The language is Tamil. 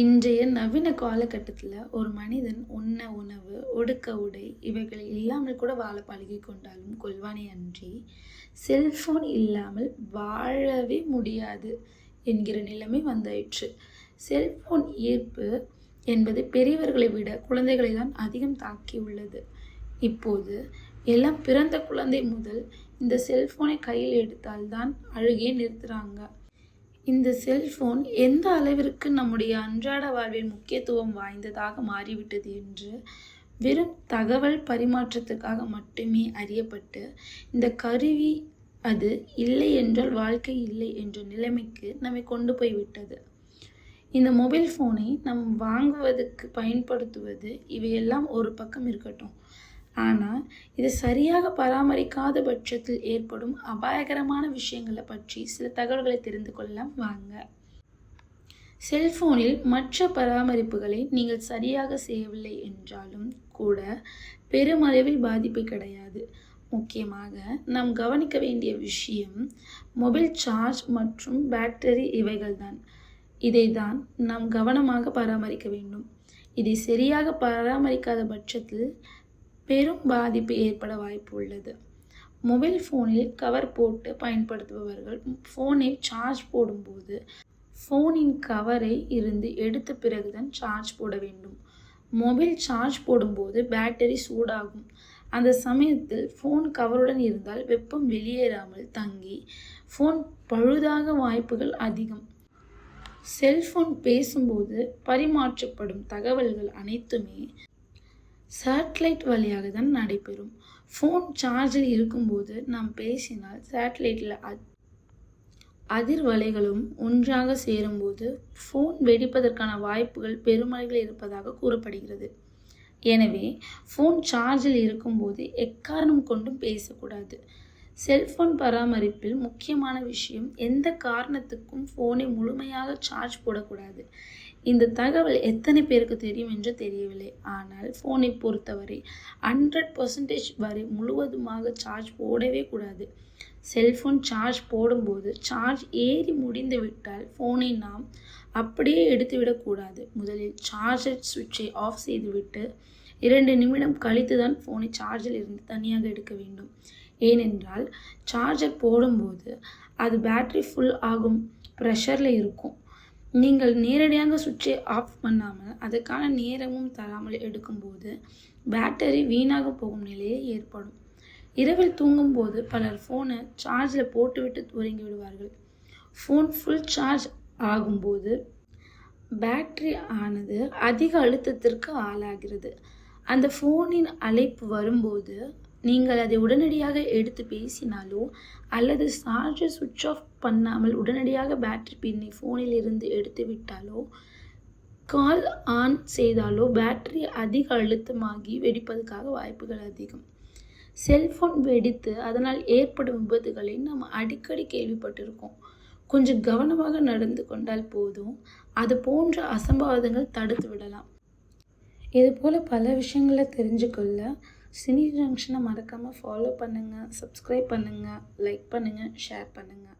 இன்றைய நவீன காலகட்டத்தில் ஒரு மனிதன் உண்ண உணவு, உடுக்க உடை இவைகள் இல்லாமல் கூட வாழ பழகி கொண்டாலும் கொள்வானே அன்றி, செல்ஃபோன் இல்லாமல் வாழவே முடியாது என்கிற நிலைமை வந்தாயிற்று. செல்ஃபோன் ஈர்ப்பு என்பது பெரியவர்களை விட குழந்தைகளை தான் அதிகம் தாக்கியுள்ளது. இப்போது எல்லாம் பிறந்த குழந்தை முதல் இந்த செல்ஃபோனை கையில் எடுத்தால்தான் அழுகே நிறுத்துறாங்க. இந்த செல்போன் எந்த அளவிற்கு நம்முடைய அன்றாட வாழ்வில் முக்கியத்துவம் வாய்ந்ததாக மாறிவிட்டது என்று வெறும் தகவல் பரிமாற்றத்துக்காக மட்டுமே அறியப்பட்டு, இந்த கருவி அது இல்லை என்றால் வாழ்க்கை இல்லை என்ற நிலைமைக்கு நம்மை கொண்டு போய்விட்டது. இந்த மொபைல் ஃபோனை நம் வாங்குவதற்கு பயன்படுத்துவது இவையெல்லாம் ஒரு பக்கம் இருக்கட்டும். ஆனால் இது சரியாக பராமரிக்காத பட்சத்தில் ஏற்படும் அபாயகரமான விஷயங்களை பற்றி சில தகவல்களை தெரிந்து கொள்ளலாம் வாங்க. செல்போனில் மற்ற பராமரிப்புகளை நீங்கள் சரியாக செய்யவில்லை என்றாலும் கூட பெருமளவில் பாதிப்பு கிடையாது. முக்கியமாக நாம் கவனிக்க வேண்டிய விஷயம் மொபைல் சார்ஜ் மற்றும் பேட்டரி இவைகள்தான். இதை தான் நாம் கவனமாக பராமரிக்க வேண்டும். இதை சரியாக பராமரிக்காத பட்சத்தில் பெரும் பாதிப்பு ஏற்பட வாய்ப்பு உள்ளது. மொபைல் ஃபோனில் கவர் போட்டு பயன்படுத்துபவர்கள் ஃபோனில் சார்ஜ் போடும்போது ஃபோனின் கவரை இருந்து எடுத்த பிறகுதான் சார்ஜ் போட வேண்டும். மொபைல் சார்ஜ் போடும்போது பேட்டரி சூடாகும். அந்த சமயத்தில் ஃபோன் கவருடன் இருந்தால் வெப்பம் வெளியேறாமல் தங்கி ஃபோன் பழுதாக வாய்ப்புகள் அதிகம். செல்போன் பேசும்போது பரிமாற்றப்படும் தகவல்கள் அனைத்துமே சேட்டலைட் வழியாக தான் நடைபெறும். ஃபோன் சார்ஜில் இருக்கும்போது நாம் பேசினால் சேட்டலைட்டில் அதிர்வலைகளும் ஒன்றாக சேரும்போது ஃபோன் வெடிப்பதற்கான வாய்ப்புகள் பெருமளவில் இருப்பதாக கூறப்படுகிறது. எனவே ஃபோன் சார்ஜில் இருக்கும்போது எக்காரணம் கொண்டும் பேசக்கூடாது. செல்போன் பராமரிப்பில் முக்கியமான விஷயம் எந்த காரணத்துக்கும் ஃபோனை முழுமையாக சார்ஜ் போடக்கூடாது. இந்த தகவல் எத்தனை பேருக்கு தெரியும் என்று தெரியவில்லை. ஆனால் ஃபோனை பொறுத்தவரை 100% வரை முழுவதுமாக சார்ஜ் போடவே கூடாது. செல்போன் சார்ஜ் போடும்போது சார்ஜ் ஏறி முடிந்து விட்டால் ஃபோனை நாம் அப்படியே எடுத்துவிடக்கூடாது. முதலில் சார்ஜர் சுவிட்சை ஆஃப் செய்துவிட்டு 2 நிமிடம் கழித்து தான் ஃபோனை சார்ஜில் இருந்து தனியாக எடுக்க வேண்டும். ஏனென்றால் சார்ஜர் போடும்போது அது பேட்டரி ஃபுல் ஆகும் ப்ரெஷரில் இருக்கும். நீங்கள் நேரடியாக சுவிட்சை ஆஃப் பண்ணாமல் அதற்கான நேரமும் தராமல் எடுக்கும்போது பேட்டரி வீணாக போகும் நிலையே ஏற்படும். இரவில் தூங்கும்போது பலர் ஃபோனை சார்ஜில் போட்டுவிட்டு உறங்கி விடுவார்கள். ஃபோன் ஃபுல் சார்ஜ் ஆகும்போது பேட்டரி ஆனது அதிக அழுத்தத்திற்கு ஆளாகிறது. அந்த ஃபோனின் அழைப்பு வரும்போது நீங்கள் அதை உடனடியாக எடுத்து பேசினாலோ அல்லது சார்ஜர் சுவிட்ச் ஆஃப் பண்ணாமல் உடனடியாக பேட்டரி பின்னை ஃபோனில் இருந்து எடுத்து விட்டாலோ கால் ஆன் செய்தாலோ பேட்டரி அதிக அழுத்தமாகி வெடிப்பதற்காக வாய்ப்புகள் அதிகம். செல்போன் வெடித்து அதனால் ஏற்படும் விபத்துகளை நாம் அடிக்கடி கேள்விப்பட்டிருக்கோம். கொஞ்சம் கவனமாக நடந்து கொண்டால் போதும், அது போன்ற அசம்பாவிதங்கள் தடுத்து விடலாம். இதுபோல் பல விஷயங்களை தெரிஞ்சுக்கொள்ள சினி ஜங்ஷனை மறக்காமல் ஃபாலோ பண்ணுங்கள், சப்ஸ்கிரைப் பண்ணுங்கள், லைக் பண்ணுங்கள், ஷேர் பண்ணுங்கள்.